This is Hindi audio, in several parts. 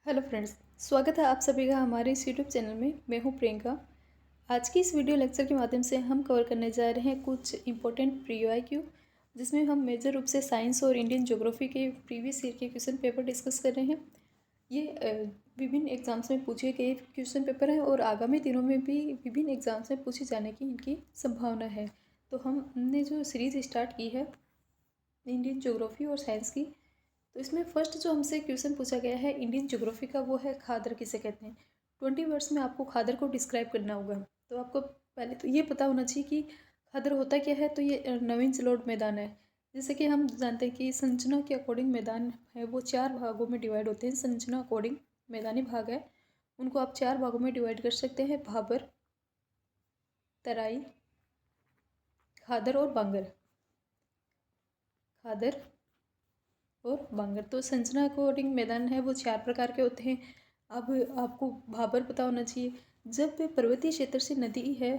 हेलो फ्रेंड्स, स्वागत है आप सभी का हमारे इस यूट्यूब चैनल में। मैं हूं प्रियंका। आज की इस वीडियो लेक्चर के माध्यम से हम कवर करने जा रहे हैं कुछ इंपॉर्टेंट प्री-IQ, जिसमें हम मेजर रूप से साइंस और इंडियन ज्योग्राफी के प्रीवियस ईयर के क्वेश्चन पेपर डिस्कस कर रहे हैं। ये विभिन्न एग्जाम्स में पूछे गए क्वेश्चन पेपर हैं और आगामी दिनों में भी विभिन्न एग्जाम्स में पूछे जाने की इनकी संभावना है। तो हमने जो सीरीज़ स्टार्ट की है इंडियन ज्योग्राफी और साइंस की, तो इसमें फर्स्ट जो हमसे क्वेश्चन पूछा गया है इंडियन ज्योग्राफी का, वो है खादर किसे कहते हैं। 20 वर्ड्स में आपको खादर को डिस्क्राइब करना होगा। तो आपको पहले तो ये पता होना चाहिए कि खादर होता क्या है। तो ये नवीन जलोढ़ मैदान है। जैसे कि हम जानते हैं कि संरचना के अकॉर्डिंग मैदान है वो 4 भागों में डिवाइड होते हैं। संरचना अकॉर्डिंग मैदानी भाग है, उनको आप 4 भागों में डिवाइड कर सकते हैं: भाबर, तराई, खादर और बांगर। खादर और बांगर। तो संरचना अकॉर्डिंग मैदान है वो 4 प्रकार के होते हैं। अब आपको भाबर पता होना चाहिए। जब पर्वतीय क्षेत्र से नदी है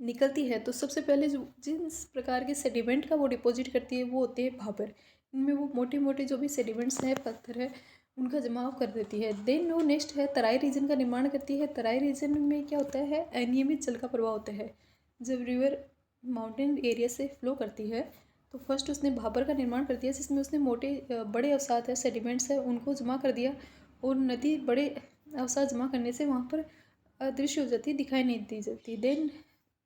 निकलती है तो सबसे पहले जो जिस प्रकार के सेडिमेंट का वो डिपॉजिट करती है वो होते हैं भाबर। इनमें वो मोटे मोटे जो भी सेडिमेंट्स हैं, पत्थर है, उनका जमाव कर देती है। देन वो नेक्स्ट है तराई रीजन का निर्माण करती है। तराई रीजन में क्या होता है, अनियमित जल का प्रवाह होता है। जब रिवर माउंटेन एरिया से फ्लो करती है तो फर्स्ट उसने भाबर का निर्माण कर दिया, जिसमें उसने मोटे बड़े अवसाद है, सेडिमेंट्स है, उनको जमा कर दिया। और नदी बड़े अवसाद जमा करने से वहाँ पर अदृश्य हो जाती है, दिखाई नहीं दी जाती। देन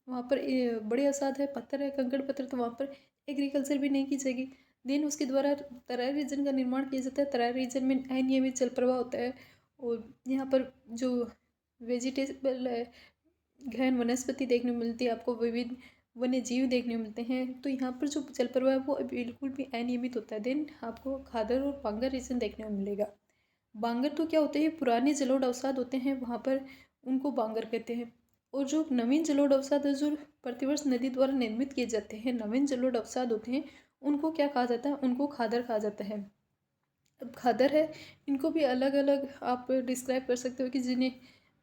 वहाँ पर बड़े अवसाद है, पत्थर है, कंकड़ पत्थर, तो वहाँ पर एग्रीकल्चर भी नहीं की जाएगी। देन उसके द्वारा तराई रीजन का निर्माण किया जाता है। तराई रीजन में अनियमित जल प्रवाह होता है और यहाँ पर जो वेजिटेबल है, गहन वनस्पति देखने को मिलती है, आपको विविध वन्य जीव देखने को मिलते हैं। तो यहाँ पर जो जल प्रवाह है वो बिल्कुल भी अनियमित होता है। देन आपको खादर और बांगर रीजन देखने को मिलेगा। बांगर तो क्या होते हैं, पुराने जलोढ़ अवसाद होते हैं, वहाँ पर उनको बांगर कहते हैं। और जो नवीन जलोढ़ अवसाद है जो प्रतिवर्ष नदी द्वारा निर्मित किए जाते हैं, नवीन जलोढ़ अवसाद होते हैं, उनको क्या कहा जाता है, उनको खादर कहा जाता है। अब खादर है, इनको भी अलग अलग आप डिस्क्राइब कर सकते हो कि जिन्हें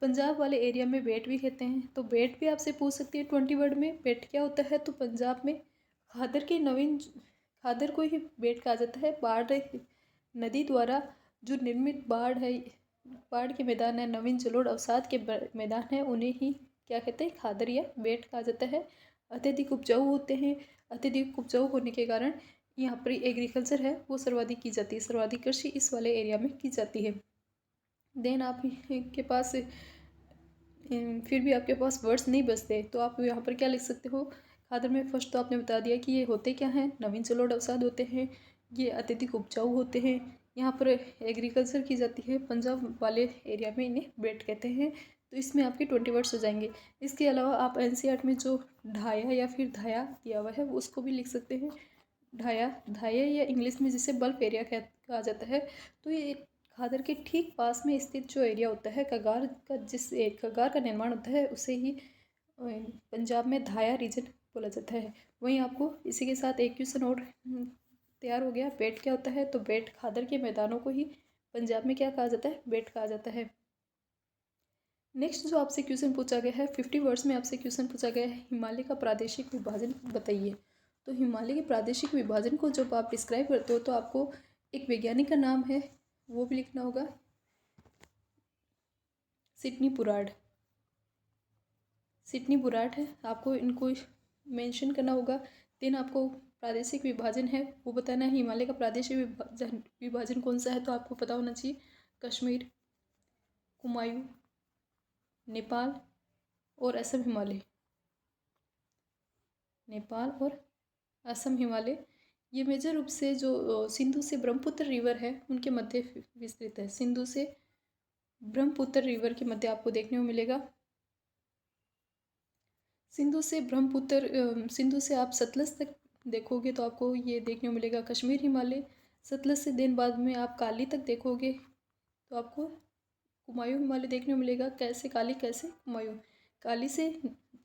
पंजाब वाले एरिया में बेट भी कहते हैं। तो बेट भी आपसे पूछ सकती है 20 वर्ड में, बेट क्या होता है। तो पंजाब में खादर के नवीन खादर को ही बेट कहा जाता है। बाढ़ नदी द्वारा जो निर्मित बाढ़ है, बाढ़ के मैदान है, नवीन जलोढ़ अवसाद के मैदान है, उन्हें ही क्या कहते हैं, खादर या बेट कहा जाता है। अत्यधिक उपजाऊ होते हैं। अत्यधिक उपजाऊ होने के कारण यहाँ पर एग्रीकल्चर है वो सर्वाधिक की जाती है। सर्वाधिक कृषि इस वाले एरिया में की जाती है। देन आप के पास फिर भी आपके पास वर्ड्स नहीं बचते तो आप यहाँ पर क्या लिख सकते हो। खादर में फर्स्ट तो आपने बता दिया कि ये होते क्या हैं, नवीन जलोढ़ अवसाद होते हैं, ये अत्यधिक उपजाऊ होते हैं, यहाँ पर एग्रीकल्चर की जाती है। पंजाब वाले एरिया में इन्हें बेट कहते हैं। तो इसमें आपके 20 वर्ड्स हो जाएंगे। इसके अलावा आप NCERT में जो ढाया या फिर धाया दिया हुआ है वो उसको भी लिख सकते हैं। ढाया धाया या इंग्लिश में जिसे बल्क एरिया कहा जाता है। तो ये खादर के ठीक पास में स्थित जो एरिया होता है, कगार का, जिस कगार का निर्माण होता है उसे ही पंजाब में धाया रीजन बोला जाता है। वहीं आपको इसी के साथ एक क्वेश्चन और तैयार हो गया। बेट क्या होता है, तो बेट खादर के मैदानों को ही पंजाब में क्या कहा जाता है, बेट कहा जाता है। नेक्स्ट जो आपसे क्वेश्चन पूछा गया है 50 वर्ड्स में आपसे क्वेश्चन पूछा गया है, हिमालय का प्रादेशिक विभाजन बताइए। तो हिमालय के प्रादेशिक विभाजन को जब आप डिस्क्राइब करते हो तो आपको एक वैज्ञानिक का नाम है वो भी लिखना होगा, सिडनी पुराड। सिडनी पुराड है, आपको इनको मेंशन करना होगा। देन आपको प्रादेशिक विभाजन है वो बताना है। हिमालय का प्रादेशिक विभाजन कौन सा है, तो आपको पता होना चाहिए कश्मीर, कुमायूं, नेपाल और असम हिमालय। नेपाल और असम हिमालय ये मेजर रूप से जो सिंधु से ब्रह्मपुत्र रिवर है उनके मध्य विस्तृत है। सिंधु से ब्रह्मपुत्र रिवर के मध्य आपको देखने को मिलेगा। सिंधु से ब्रह्मपुत्र, सिंधु से आप सतलज तक देखोगे तो आपको ये देखने को मिलेगा कश्मीर हिमालय। सतलज से दिन बाद में आप काली तक देखोगे तो आपको कुमायूं हिमालय देखने को मिलेगा। कैसे काली, कैसे कुमायूं। काली से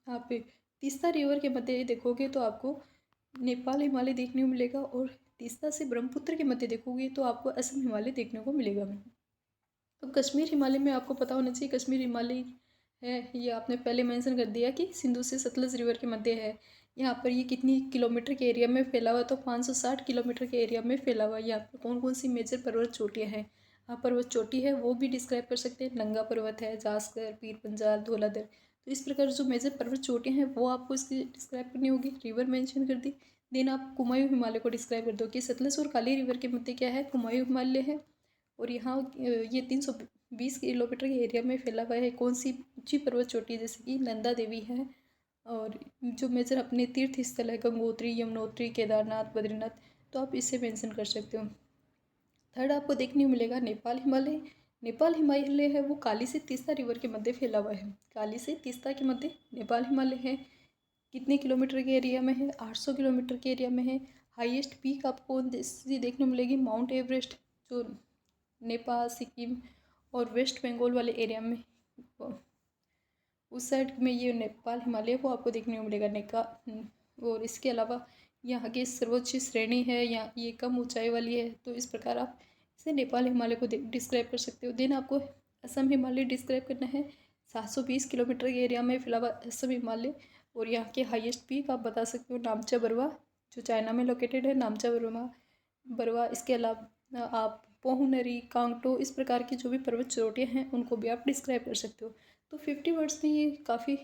आप तीस्ता रिवर के मध्य देखोगे तो आपको नेपाल हिमालय देखने को मिलेगा। और तीस्ता से ब्रह्मपुत्र के मध्य देखोगे तो आपको असम हिमालय देखने को मिलेगा। अब कश्मीर हिमालय में आपको पता होना चाहिए कश्मीर हिमालय है, ये आपने पहले मेंशन कर दिया कि सिंधु से सतलज रिवर के मध्य है। यहाँ पर ये कितनी किलोमीटर के एरिया में फैला हुआ है, तो 560 किलोमीटर के एरिया में फैला हुआ है। यहाँ पर कौन कौन सी मेजर पर्वत चोटियाँ हैं पर्वत चोटी है वो भी डिस्क्राइब कर सकते हैं। नंगा पर्वत है, जास्कर, पीर पंजाल, धौलाधर। तो इस प्रकार जो मेजर पर्वत चोटियाँ हैं वो आपको इसकी डिस्क्राइब करनी होगी। रिवर मेंशन कर दी। देन आप कुमायूं हिमालय को डिस्क्राइब कर दो कि सतलज और काली रिवर के मध्य क्या है, कुमायूं हिमालय है। और यहाँ ये 320 किलोमीटर के एरिया में फैला हुआ है। कौन सी ऊंची पर्वत चोटी है, जैसे कि नंदा देवी है। और जो मेजर अपने तीर्थ स्थल है, गंगोत्री, यमुनोत्री, केदारनाथ, बद्रीनाथ, तो आप इसे मेंशन कर सकते हो। थर्ड आपको देखने को मिलेगा नेपाल हिमालय। नेपाल हिमालय है वो काली से तीस्ता रिवर के मध्य फैला हुआ है। काली से तीस्ता के मध्य नेपाल हिमालय है। कितने किलोमीटर के एरिया में है, 800 किलोमीटर के एरिया में है। हाईएस्ट पीक आपको देखने को मिलेगी माउंट एवरेस्ट, जो नेपाल, सिक्किम और वेस्ट बंगाल वाले एरिया में, उस साइड में ये नेपाल हिमालय वो आपको देखने को मिलेगा नेका। और इसके अलावा यहाँ की सर्वोच्च श्रेणी है, यहाँ ये कम ऊंचाई वाली है। तो इस प्रकार आप इसे नेपाल हिमालय को डिस्क्राइब कर सकते हो। देन आपको असम हिमालय डिस्क्राइब करना है। 720 किलोमीटर के एरिया में फिलहाल असम हिमालय। और यहाँ के हाईएस्ट पीक आप बता सकते हो नामचा बरवा, जो चाइना में लोकेटेड है, नामचा बरवा। इसके अलावा आप पोहनरी, कांगटो, इस प्रकार की जो भी पर्वत चोटियाँ हैं उनको भी आप डिस्क्राइब कर सकते हो। तो 50 वर्ड्स में ये काफ़ी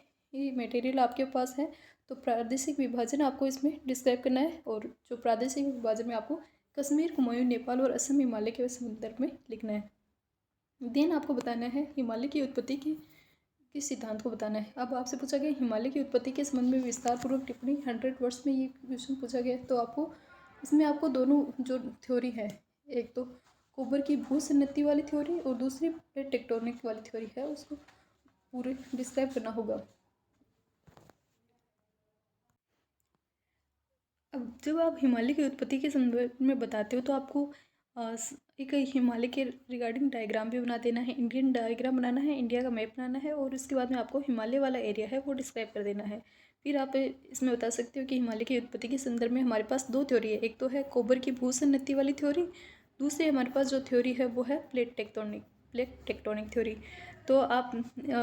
मटेरियल आपके पास है। तो प्रादेशिक विभाजन आपको इसमें डिस्क्राइब करना है। और जो प्रादेशिक विभाजन में आपको कश्मीर, कुमायूं, नेपाल और असम हिमालय के संदर्भ में लिखना है। देन आपको बताना है हिमालय की उत्पत्ति के सिद्धांत को बताना है। अब आपसे पूछा गया हिमालय की उत्पत्ति के संबंध में विस्तार पूर्वक टिप्पणी। 100 वर्ड्स में ये क्वेश्चन पूछा गया। तो आपको इसमें आपको दोनों जो थ्योरी है, एक तो कोबर की भूसन्नति वाली थ्योरी और दूसरी प्लेट टेक्टोनिक वाली थ्योरी है, उसको पूरे डिस्क्राइब करना होगा। अब जब आप हिमालय की उत्पत्ति के संदर्भ में बताते हो तो आपको एक हिमालय के रिगार्डिंग डायग्राम भी बना देना है, इंडियन डायग्राम बनाना है, इंडिया का मैप बनाना है। और उसके बाद में आपको हिमालय वाला एरिया है वो डिस्क्राइब कर देना है। फिर आप इसमें बता सकते हो कि हिमालय की उत्पत्ति के संदर्भ में हमारे पास दो थ्योरी है। एक तो है कोबर की भूसन्नति वाली थ्योरी, दूसरी हमारे पास जो थ्योरी है वो है प्लेट टेक्टोनिक थ्योरी। तो आप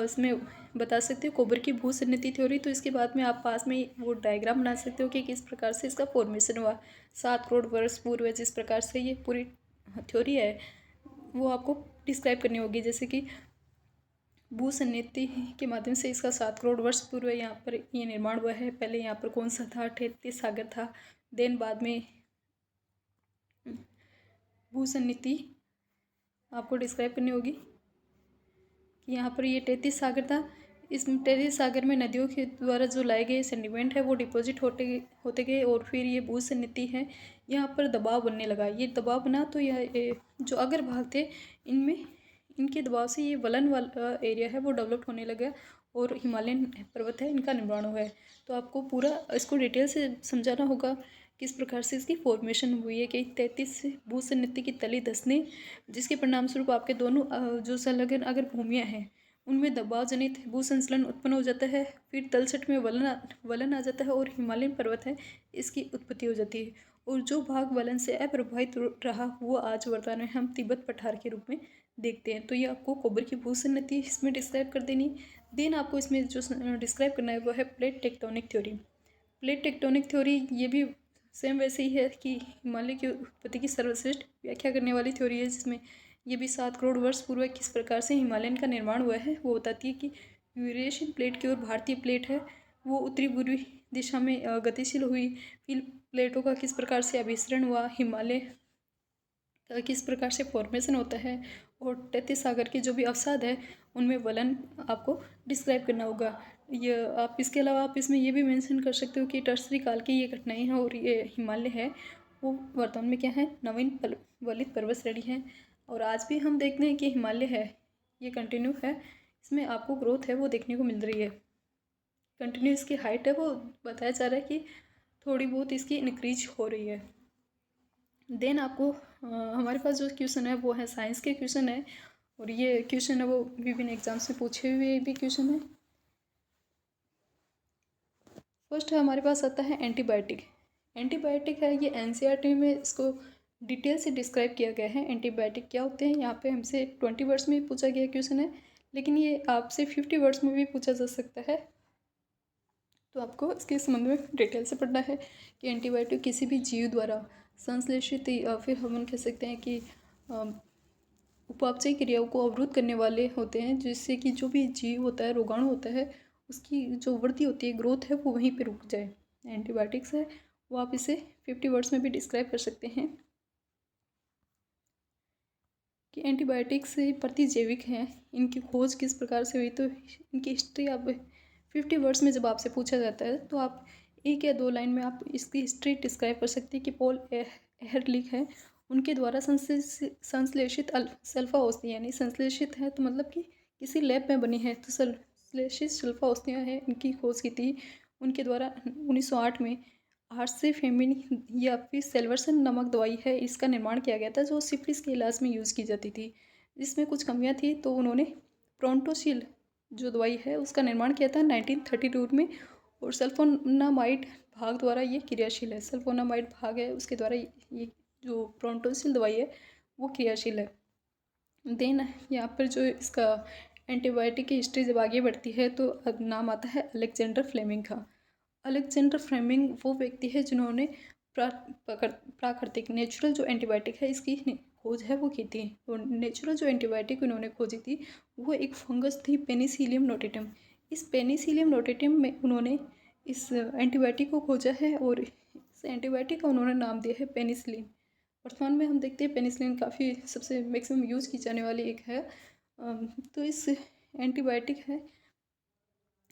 इसमें बता सकते हो कोबर की भूसन्नति थ्योरी। तो इसके बाद में आप पास में वो डायग्राम बना सकते हो कि किस प्रकार से इसका फॉर्मेशन हुआ 7 करोड़ वर्ष पूर्व। जिस प्रकार से ये पूरी थ्योरी है वो आपको डिस्क्राइब करनी होगी। जैसे कि भूसन्नति के माध्यम से इसका 7 करोड़ वर्ष पूर्व यहाँ पर ये निर्माण हुआ है। पहले यहाँ पर कौन सा था, तैतीस सागर था। देन बाद में भूसन्नति आपको डिस्क्राइब करनी होगी कि यहाँ पर ये 33 सागर था। इस 33 सागर में नदियों के द्वारा जो लाए गए सेडिमेंट है वो डिपॉजिट होते गए और फिर ये भूसन्नति है, यहाँ पर दबाव बनने लगा। ये दबाव बना तो यह जो अगर भाग थे इनमें, इनके दबाव से ये वलन वाला एरिया है वो डेवलप होने लगा और हिमालयन पर्वत है इनका निर्माण हुआ है। तो आपको पूरा इसको डिटेल से समझाना होगा किस प्रकार से इसकी फॉर्मेशन हुई है कि 33 भूसन्नति की तली धंसने, जिसके परिणाम स्वरूप आपके दोनों जो संलग्न अगर भूमियाँ हैं उनमें दबाव जनित भूसंचलन उत्पन्न हो जाता है। फिर तलछट में वलन आ जाता है और हिमालयन पर्वत है इसकी उत्पत्ति हो जाती है। और जो भाग वलन से अप्रभावित रहा वो आज वर्तमान में हम तिब्बत पठार के रूप में देखते हैं। तो ये आपको कोबर की भूसन्नति इसमें डिस्क्राइब कर देनी। देन आपको इसमें जो डिस्क्राइब करना है वो है plate tectonic theory. Plate tectonic theory ये भी सेम वैसे ही है कि हिमालय की उत्पत्ति की सर्वश्रेष्ठ व्याख्या करने वाली थ्योरी है, जिसमें ये भी 7 करोड़ वर्ष पूर्व किस प्रकार से हिमालयन का निर्माण हुआ है वो बताती है कि यूरेशियन प्लेट की ओर भारतीय प्लेट है वो उत्तरी पूर्वी दिशा में गतिशील हुई। फिर प्लेटों का किस प्रकार से अभिसरण हुआ, हिमालय का किस प्रकार से फॉर्मेशन होता है, और 33 सागर के जो भी अवसाद है उनमें वलन आपको डिस्क्राइब करना होगा। ये आप इसके अलावा आप इसमें ये भी मेंशन कर सकते हो कि टर्सरी काल की ये घटनाएं हैं और ये हिमालय है वो वर्तमान में क्या है, नवीन वलित पर्वत श्रेणी है। और आज भी हम देखते हैं कि हिमालय है ये कंटिन्यू है, इसमें आपको ग्रोथ है वो देखने को मिल रही है। कंटिन्यू इसकी हाइट है वो बताया जा रहा है कि थोड़ी बहुत इसकी इंक्रीज हो रही है। देन आपको हमारे पास जो क्वेश्चन है वो है साइंस के क्वेश्चन है। और ये क्वेश्चन है वो विभिन्न एग्जाम्स में पूछे हुए भी क्वेश्चन है। फर्स्ट है हमारे पास आता है एंटीबायोटिक। एंटीबायोटिक है ये एनसीईआरटी में इसको डिटेल से डिस्क्राइब किया गया है। एंटीबायोटिक क्या होते हैं, यहाँ पे हमसे 20 वर्ड्स में पूछा गया क्वेश्चन है, लेकिन ये आपसे 50 वर्ड्स में भी पूछा जा सकता है। तो आपको इसके संबंध में डिटेल से पढ़ना है कि एंटीबायोटिक किसी भी जीव द्वारा संश्लेषित, फिर हम कह सकते हैं कि उपापचयी क्रियाओं को अवरुद्ध करने वाले होते हैं, जिससे कि जो भी जीव होता है, रोगाणु होता है, उसकी जो वृद्धि होती है, ग्रोथ है, वो वहीं पे रुक जाए। एंटीबायोटिक्स है वो आप इसे 50 वर्ड्स में भी डिस्क्राइब कर सकते हैं कि एंटीबायोटिक्स प्रतिजैविक हैं। इनकी खोज किस प्रकार से हुई, तो इनकी हिस्ट्री आप 50 वर्ड्स में जब आपसे पूछा जाता है तो आप 1 या 2 लाइन में आप इसकी हिस्ट्री डिस्क्राइब कर सकते हैं कि पॉल एहरलिख है, उनके द्वारा संश्लेषित सल्फा औषधियाँ, यानी संश्लेषित है तो मतलब कि किसी लैब में बनी है, तो संश्लेषित सल्फा औषधियाँ हैं, इनकी खोज की थी उनके द्वारा 1908 में। आर्सेफेमिन या फिर सेल्वर्सन नामक दवाई है, इसका निर्माण किया गया था, जो सिफिलिस के इलाज में यूज़ की जाती थी। इसमें कुछ कमियां थी, तो उन्होंने प्रोंटोसिल जो दवाई है उसका निर्माण किया था 1932 में। और सल्फोनामाइड भाग द्वारा ये क्रियाशील है, सल्फोनामाइड भाग है उसके द्वारा ये जो प्रोंटोसिल दवाई है वो क्रियाशील है। देन यहाँ पर जो इसका एंटीबायोटिक की हिस्ट्री जब आगे बढ़ती है तो अब नाम आता है अलेक्जेंडर फ्लेमिंग का। अलेक्जेंडर फ्लेमिंग वो व्यक्ति है जिन्होंने प्राकृतिक नेचुरल जो एंटीबायोटिक है इसकी खोज है वो की थी। और नेचुरल जो एंटीबायोटिक उन्होंने खोजी थी वो एक फंगस थी, पेनिसिलियम नोटेटम। इस पेनिसिलियम नोटेटम में उन्होंने इस एंटीबायोटिक को खोजा है और इस एंटीबायोटिक का उन्होंने नाम दिया है पेनिसिलिन। वर्तमान में हम देखते हैं पेनिसिलिन काफ़ी सबसे मैक्सिमम यूज़ की जाने वाली एक है। तो इस एंटीबायोटिक है,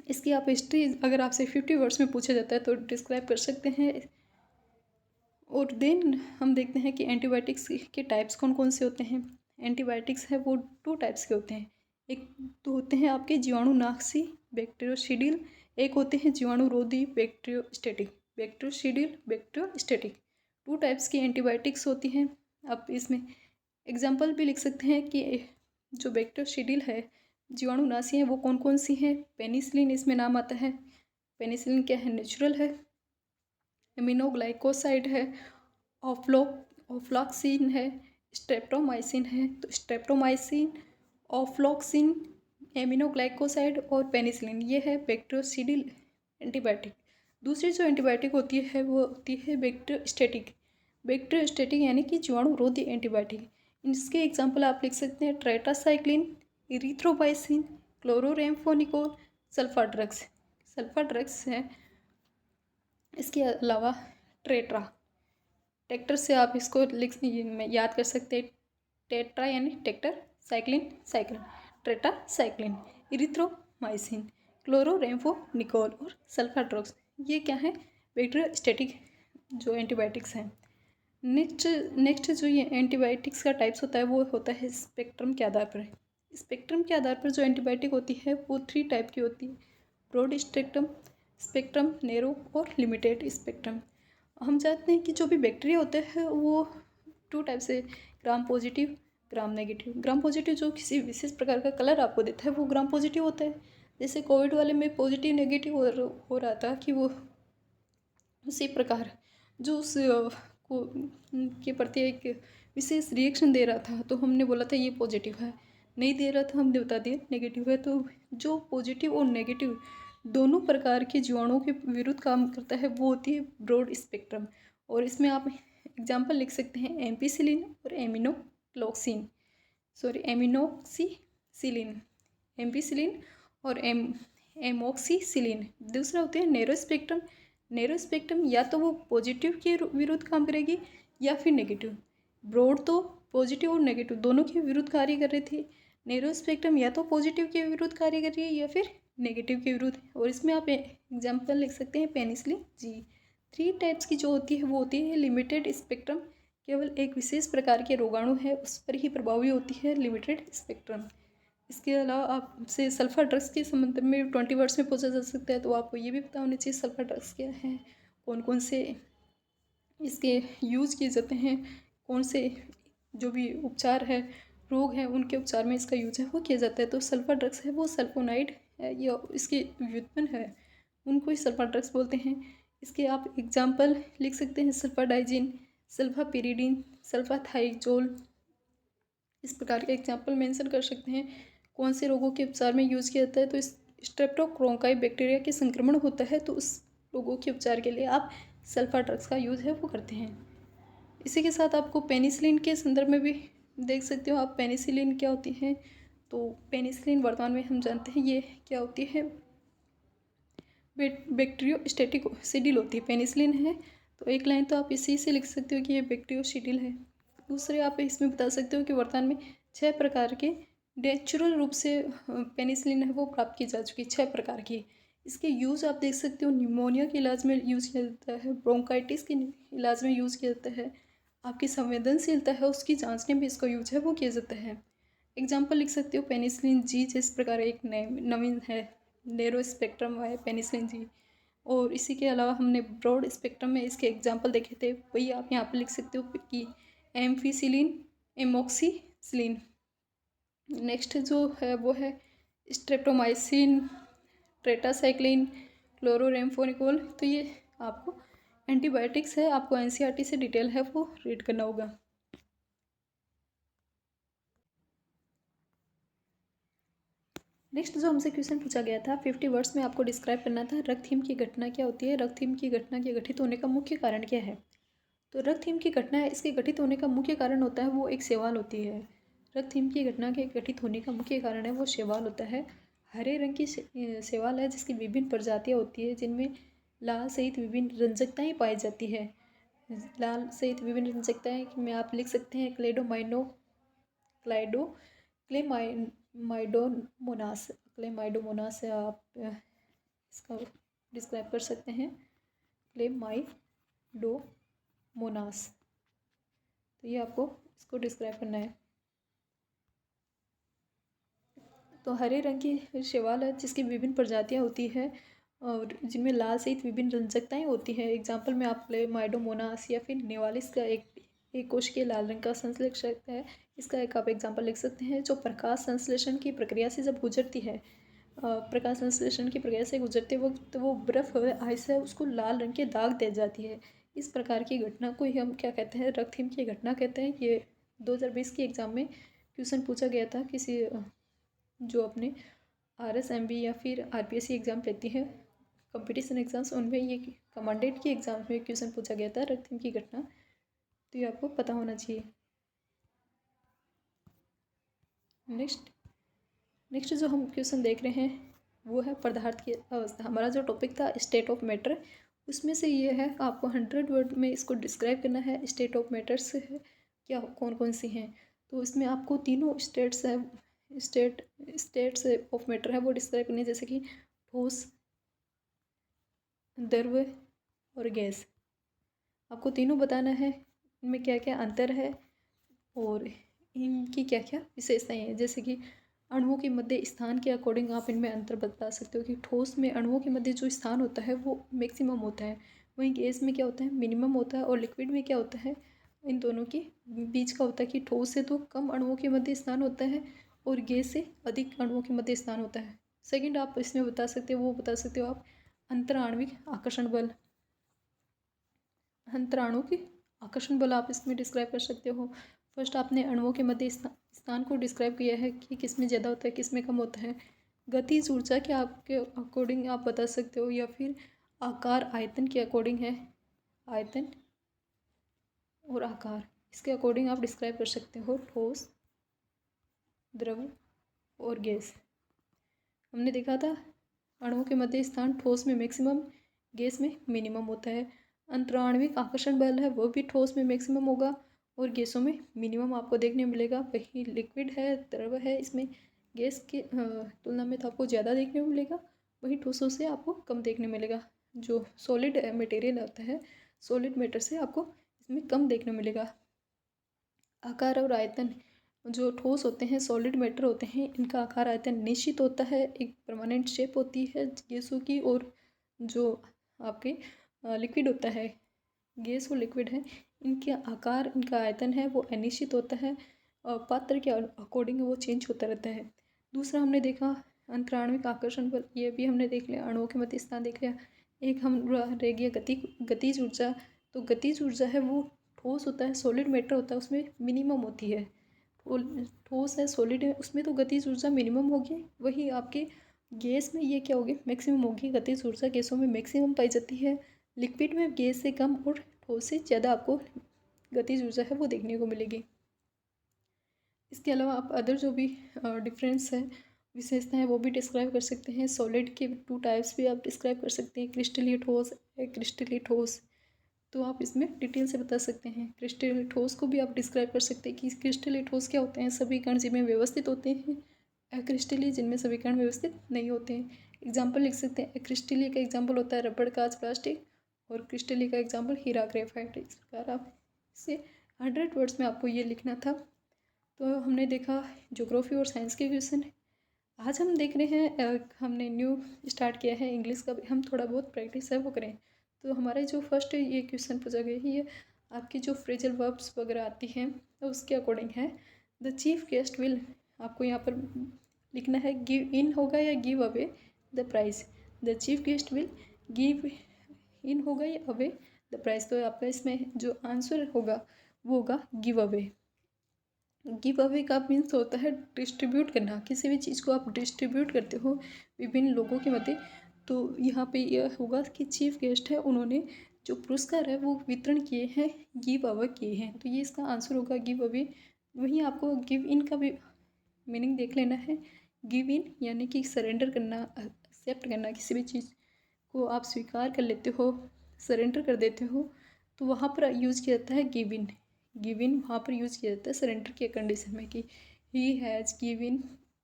इसकी आप हिस्ट्री अगर आपसे 50 वर्ड्स में पूछा जाता है तो डिस्क्राइब कर सकते हैं। और देन हम देखते हैं कि एंटीबायोटिक्स के टाइप्स कौन कौन से होते हैं। एंटीबायोटिक्स है वो 2 टाइप्स के होते हैं। एक तो होते हैं आपके जीवाणुनाशी बैक्टीरियोसिडिल, एक होते हैं जीवाणुरोधी बैक्टीरियोस्टेटिक। 2 टाइप्स की एंटीबायोटिक्स होती हैं। आप इसमें एग्जाम्पल भी लिख सकते हैं कि जो बैक्टीरियोसिडिल है, जीवाणुनाशी हैं, वो कौन कौन सी हैं। पेनिसिलिन इसमें नाम आता है। पेनिसिलिन क्या है, नेचुरल है। एमिनोग्लाइकोसाइड है, ऑफ्लॉक्सिन है, स्ट्रेप्टोमाइसिन है। तो स्ट्रेप्टोमाइसिन, ऑफ्लॉक्सिन, एमिनोग्लाइकोसाइड और पेनिसिलिन, ये है बैक्टीरियोसिडिल एंटीबायोटिक। दूसरी जो एंटीबायोटिक होती है वो होती है बैक्टीरियोस्टेटिक यानी कि जीवाणुरोधी एंटीबायोटिक। इसके एग्जाम्पल आप लिख सकते हैं ट्रेटासाइक्लिन, इरिथ्रोबाइसिन, क्लोरोरेम्फोनिकोल, सल्फा ड्रग्स हैं। इसके अलावा टेक्टर से आप इसको याद कर सकते हैं। टेट्रा यानी टेक्टर, साइक्लिन, ट्रेटासाइक्लिन, इरिथ्रोमाइसिन, क्लोरोरेम्फोनिकोल और सल्फा ड्रग्स, ये क्या है, बैक्टीरियोस्टेटिक जो एंटीबायोटिक्स हैं। नेक्स्ट जो ये एंटीबायोटिक्स का टाइप्स होता है वो होता है स्पेक्ट्रम के आधार पर। स्पेक्ट्रम के आधार पर जो एंटीबायोटिक होती है वो 3 टाइप की होती है, ब्रॉड स्पेक्ट्रम, नैरो और लिमिटेड स्पेक्ट्रम। हम जानते हैं कि जो भी बैक्टीरिया होते हैं वो 2 टाइप से, gram positive, gram negative. Gram positive जो किसी विशेष प्रकार का कलर आपको देता है वो ग्राम पॉजिटिव होता है। जैसे कोविड वाले में पॉजिटिव नेगेटिव हो रहा था कि वो उसी प्रकार जो उस को के प्रति एक विशेष रिएक्शन दे रहा था, तो हमने बोला था ये पॉजिटिव है। नहीं दे रहा था, हमने बता दिया नेगेटिव है। तो जो पॉजिटिव और नेगेटिव दोनों प्रकार के जीवाणुओं के विरुद्ध काम करता है वो होती है ब्रॉड स्पेक्ट्रम। और इसमें आप एग्जाम्पल लिख सकते हैं एम्पीसिलिन और एमिनोक्सिसिलिन, एम्पीसिलिन और एमोक्सिसिलिन। दूसरा होते हैं नैरो स्पेक्ट्रम या तो वो पॉजिटिव के विरुद्ध काम करेगी या फिर नेगेटिव। ब्रॉड तो पॉजिटिव और नेगेटिव दोनों के विरुद्ध कार्य कर रही थी। नैरो स्पेक्ट्रम या तो पॉजिटिव के विरुद्ध कार्य कर रही है या फिर नेगेटिव के विरुद्ध। और इसमें आप एग्जाम्पल लिख सकते हैं पेनिसिलिन जी। 3 टाइप्स की जो होती है वो होती है लिमिटेड स्पेक्ट्रम, केवल एक विशेष प्रकार के रोगाणु है उस पर ही प्रभावी होती है लिमिटेड स्पेक्ट्रम। इसके अलावा आपसे सल्फर ड्रग्स के संबंध में 20 वर्ड्स में पूछा जा सकता है, तो आपको ये भी पता होना चाहिए सल्फर ड्रग्स क्या है, कौन कौन से इसके यूज़ किए जाते हैं, कौन से जो भी उपचार है, रोग हैं, उनके उपचार में इसका यूज है वो किया जाता है। तो सल्फर ड्रग्स है वो सल्फोनाइड है या इसके व्युत्पन्न है, उनको ही सल्फर ड्रग्स बोलते हैं। इसके आप एग्जाम्पल लिख सकते हैं सल्फाडाइजिन, सल्फापिरिडीन, सल्फाथाइजोल, इस प्रकार के एग्जाम्पल मेंशन कर सकते हैं। कौन से रोगों के उपचार में यूज़ किया जाता है, तो स्ट्रेप्टोकोकाई बैक्टीरिया के संक्रमण होता है तो उस रोगों के उपचार के लिए आप सल्फा ड्रग्स का यूज़ है वो करते हैं। इसी के साथ आपको पेनिसिलिन के संदर्भ में भी देख सकते हो आप पेनिसिलिन क्या होती है। तो पेनिसिलिन वर्तमान में हम जानते हैं ये क्या होती है, बैक्टीरियोस्टेटिसिडिल होती है। पेनिसिलिन है तो एक लाइन तो आप इसी से लिख सकते हो कि ये बैक्टीरियोस्टेटिल है। दूसरे आप इसमें बता सकते हो कि वर्तमान में 6 प्रकार के नेचुरल रूप से पेनिसिलिन है वो प्राप्त की जा चुकी है, 6 प्रकार की। इसके यूज़ आप देख सकते हो, निमोनिया के इलाज में यूज़ किया जाता है, ब्रोंकाइटिस के इलाज में यूज़ किया जाता है, आपकी संवेदनशीलता है उसकी जांचने में इसका यूज है वो किया जाता है। एग्जाम्पल लिख सकते हो पेनिसिलिन जी, जिस प्रकार एक नवीन है, नैरो स्पेक्ट्रम है पेनिसिलिन जी। और इसी के अलावा हमने ब्रॉड स्पेक्ट्रम में इसके एग्जाम्पल देखे थे, वही आप यहाँ पर लिख सकते हो कि एम्फीसिलिन, एमोक्सीसिलिन। नेक्स्ट जो है वो है स्ट्रेप्टोमाइसिन, टेट्रासाइक्लिन, क्लोरोरेम्फोनिकोल। तो ये आपको एंटीबायोटिक्स है, आपको एनसीईआरटी से डिटेल है वो रीड करना होगा। नेक्स्ट जो हमसे क्वेश्चन पूछा गया था 50 वर्ड्स में आपको डिस्क्राइब करना था रक्तहीम की घटना क्या होती है, रक्तहीम की घटना के घटित होने का मुख्य कारण क्या है। तो रक्तहीम की घटना है, इसके घटित होने का मुख्य कारण होता है वो एक शैवाल होती है। रक्तहीम की घटना के घटित होने का मुख्य कारण है वो शैवाल होता है। हरे रंग की शैवाल है जिसकी विभिन्न प्रजातियाँ होती है, जिनमें लाल सहित विभिन्न रंजकताएँ पाई जाती है। लाल सहित विभिन्न रंजकताएँ में आप लिख सकते हैं क्लेमाइडोमोनास, क्लेमाइडोमोनास से आप इसका डिस्क्राइब कर सकते हैं, क्लेमाइडोमोनास। तो ये आपको इसको डिस्क्राइब करना है। तो हरे रंग की शैवाल है जिसकी विभिन्न प्रजातियाँ होती है और जिनमें लाल सहित विभिन्न रंजकताएँ होती हैं। एग्जाम्पल में आप क्लेमाइडोमोनास या फिर निवालिस का एक कोशिकीय लाल रंग का संश्लेषक है, इसका एक आप एग्जाम्पल लिख सकते हैं, जो प्रकाश संश्लेषण की प्रक्रिया से जब गुजरती है, प्रकाश संश्लेषण की प्रक्रिया से गुजरते वक्त वो बर्फ आइस है उसको लाल रंग के दाग दे जाती है। इस प्रकार की घटना को ही हम क्या कहते हैं, रक्तहीम की घटना कहते हैं। ये 2020 की एग्ज़ाम में क्वेश्चन पूछा गया था किसी जो अपने RSMB या फिर RPSC एग्ज़ाम देती हैं, कंपटीशन एग्ज़ाम्स, उनमें ये कमांडेंट की एग्ज़ाम में क्वेश्चन पूछा गया था रक्तहीम की घटना। तो ये आपको पता होना चाहिए। नेक्स्ट जो हम क्वेश्चन देख रहे हैं वो है पदार्थ की अवस्था। हमारा जो टॉपिक था स्टेट ऑफ मैटर, उसमें से ये है आपको 100 वर्ड में इसको डिस्क्राइब करना है। स्टेट ऑफ मैटर्स है क्या, कौन कौन सी हैं। तो इसमें आपको तीनों स्टेट्स ऑफ मैटर है वो डिस्क्राइब करनी है, जैसे कि ठोस, द्रव और गैस। आपको तीनों बताना है इनमें क्या क्या अंतर है और इनकी क्या क्या विशेषताएं हैं। जैसे कि अणुओं के मध्य स्थान के अकॉर्डिंग आप इनमें अंतर बता सकते हो कि ठोस में अणुओं के मध्य जो स्थान होता है वो मैक्सिमम होता है, वहीं गैस में क्या होता है, मिनिमम होता है, और लिक्विड में क्या होता है, इन दोनों के बीच का होता है कि ठोस से तो कम अणुओं के मध्य स्थान होता है और गैस से अधिक अणुओं के मध्य स्थान होता है। सेकेंड आप इसमें बता सकते हो, वो बता सकते हो आप अंतराण्विक आकर्षण बल, अंतराणु आकर्षण बल आप इसमें डिस्क्राइब कर सकते हो। फर्स्ट आपने अणुओं के मध्य स्थान को डिस्क्राइब किया है कि किस में ज़्यादा होता है किस में कम होता है। गतिज ऊर्जा के आपके अकॉर्डिंग आप बता सकते हो, या फिर आकार आयतन के अकॉर्डिंग है, आयतन और आकार इसके अकॉर्डिंग आप डिस्क्राइब कर सकते हो ठोस, द्रव और गैस। हमने देखा था अणुओं के मध्य स्थान ठोस में मैक्सिमम, गैस में मिनिमम होता है। अंतराण्विक आकर्षण बल है वो भी ठोस में मैक्सिमम होगा और गैसों में मिनिमम आपको देखने मिलेगा। वही लिक्विड है, द्रव है, इसमें गैस की तुलना में तो आपको ज़्यादा देखने को मिलेगा, वही ठोसों से आपको कम देखने मिलेगा। जो सॉलिड मटेरियल होता है, सॉलिड मैटर से आपको इसमें कम देखने मिलेगा। आकार और आयतन, जो ठोस होते हैं, सॉलिड मैटर होते हैं, इनका आकार आयतन निश्चित होता है, एक परमानेंट शेप होती है गैसों की। और जो आपके लिक्विड होता है, गैस और लिक्विड है, इनके आकार, इनका आयतन है वो अनिश्चित होता है, पात्र के अकॉर्डिंग वो चेंज होता रहता है। दूसरा हमने देखा अंतराण्विक आकर्षण बल, ये भी हमने देख लिया, अणुओं के मध्य स्थान देख लिया। एक हम रह गया गतिज ऊर्जा। तो गतिज ऊर्जा है वो ठोस होता है, सॉलिड मैटर होता है, उसमें मिनिमम होती है। ठोस है, सॉलिड है, उसमें तो गतिज ऊर्जा मिनिमम होगी, वही आपके गैस में ये क्या होगी, मैक्सिमम होगी। गतिज ऊर्जा गैसों में मैक्सिमम पाई जाती है, लिक्विड में गैस से कम और ठोस से ज़्यादा आपको गतिज ऊर्जा है वो देखने को मिलेगी। इसके अलावा आप अदर जो भी डिफरेंस है, विशेषता है, वो भी डिस्क्राइब कर सकते हैं। सॉलिड के 2 टाइप्स भी आप डिस्क्राइब कर सकते हैं, क्रिस्टलीय ठोस, क्रिस्टलीय ठोस। तो आप इसमें डिटेल से बता सकते हैं। क्रिस्टलीय ठोस को भी आप डिस्क्राइब कर सकते हैं कि क्रिस्टलीय ठोस क्या होते हैं। सभी कण जिनमें व्यवस्थित होते हैं, अक्रिस्टलीय जिनमें सभी कण व्यवस्थित नहीं होते हैं। एग्जाम्पल लिख सकते हैं। क्रिस्टलीय का एग्जाम्पल होता है रबड़, कांच, प्लास्टिक, और क्रिस्टलीय का एग्जाम्पल हीरा, ग्रेफाइट। इस प्रकार आप इसे 100 वर्ड्स में आपको ये लिखना था। तो हमने देखा ज्योग्राफी और साइंस के क्वेश्चन। आज हम देख रहे हैं हमने न्यू स्टार्ट किया है इंग्लिश का भी, हम थोड़ा बहुत प्रैक्टिस है वो करें। तो हमारे जो फर्स्ट ये क्वेश्चन पूछा गया है, ये आपकी जो फ्रेजल वर्ब्स वगैरह आती हैं तो उसके अकॉर्डिंग है। द चीफ गेस्ट विल, आपको यहाँ पर लिखना है गिव इन होगा या give away the prize. The chief guest will give in होगा या अवे द प्राइज़। तो आपका इसमें जो आंसर होगा वो होगा गिव अवे। गिव अवे का मीन्स होता है डिस्ट्रीब्यूट करना। किसी भी चीज़ को आप डिस्ट्रीब्यूट करते हो विभिन्न लोगों के मध्य। तो यहाँ पे यह होगा कि चीफ गेस्ट है, उन्होंने जो पुरस्कार है वो वितरण किए हैं, गिव अवे किए हैं। तो ये इसका आंसर होगा गिव अवे। वहीं आपको गिव इन का भी मीनिंग देख लेना है। गिव इन यानी कि सरेंडर करना, एक्सेप्ट करना। किसी भी चीज़ को आप स्वीकार कर लेते हो, सरेंडर कर देते हो, तो वहाँ पर यूज़ किया जाता है गिव इन। गिव इन वहाँ पर यूज़ किया जाता है सरेंडर के कंडीशन में कि he has give in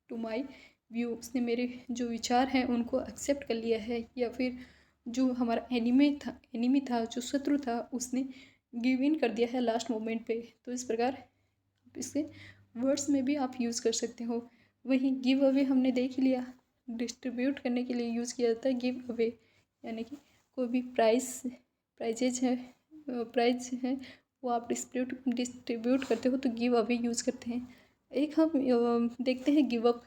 to my view, उसने मेरे जो विचार हैं उनको एक्सेप्ट कर लिया है। या फिर जो हमारा एनिमी था, जो शत्रु था, उसने गिव इन कर दिया है लास्ट मोमेंट पे। तो इस प्रकार इससे वर्ड्स में भी आप यूज़ कर सकते हो। वहीं गिव अवे हमने देख लिया, डिस्ट्रीब्यूट करने के लिए यूज़ किया जाता है गिव अवे, यानी कि कोई भी प्राइजेज है वो आप डिस्ट्रीब्यूट करते हो तो गिव अवे यूज़ करते हैं। एक हम देखते हैं गिव अप,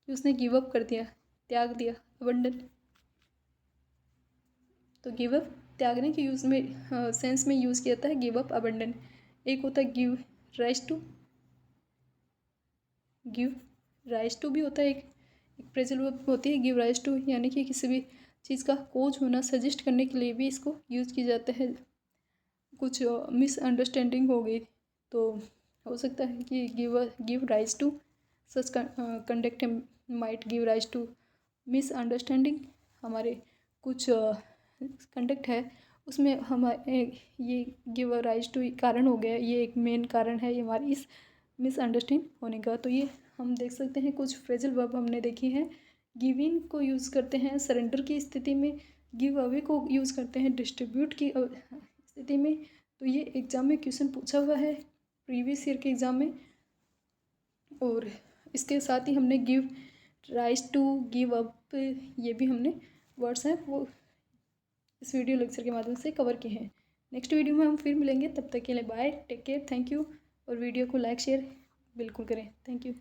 कि उसने गिव अप कर दिया, त्याग दिया, अबंडन। तो गिव अप त्यागने के यूज़ में सेंस में यूज़ किया जाता है गिव अप, अबंडन। एक होता है give rise to, give rise to भी होता है एक फ्रेजल वर्ब होती है गिव राइज टू, यानी कि किसी भी चीज़ का कोज होना, सजेस्ट करने के लिए भी इसको यूज़ किया जाता है। कुछ मिसअंडरस्टैंडिंग हो गई तो हो सकता है कि give rise to such conduct might give rise to misunderstanding. हमारे कुछ कंडक्ट है उसमें हमारे ये गिव राइज टू कारण हो गया, ये एक मेन कारण है ये हमारी इस मिसअंडरस्टैंड होने का। तो ये हम देख सकते हैं कुछ फ्रेजल वर्ब हमने देखी हैं। गिव इन को यूज़ करते हैं सरेंडर की स्थिति में, गिव अवे को यूज़ करते हैं डिस्ट्रीब्यूट की स्थिति में। तो ये एग्ज़ाम में क्वेश्चन पूछा हुआ है प्रीवियस ईयर के एग्ज़ाम में। और इसके साथ ही हमने give rise to, give up, ये भी हमने वर्ड्स हैं वो इस वीडियो लेक्चर के माध्यम से कवर किए हैं। नेक्स्ट वीडियो में हम फिर मिलेंगे, तब तक के लिए bye, take care, thank you. और वीडियो को लाइक शेयर बिल्कुल करें, थैंक यू।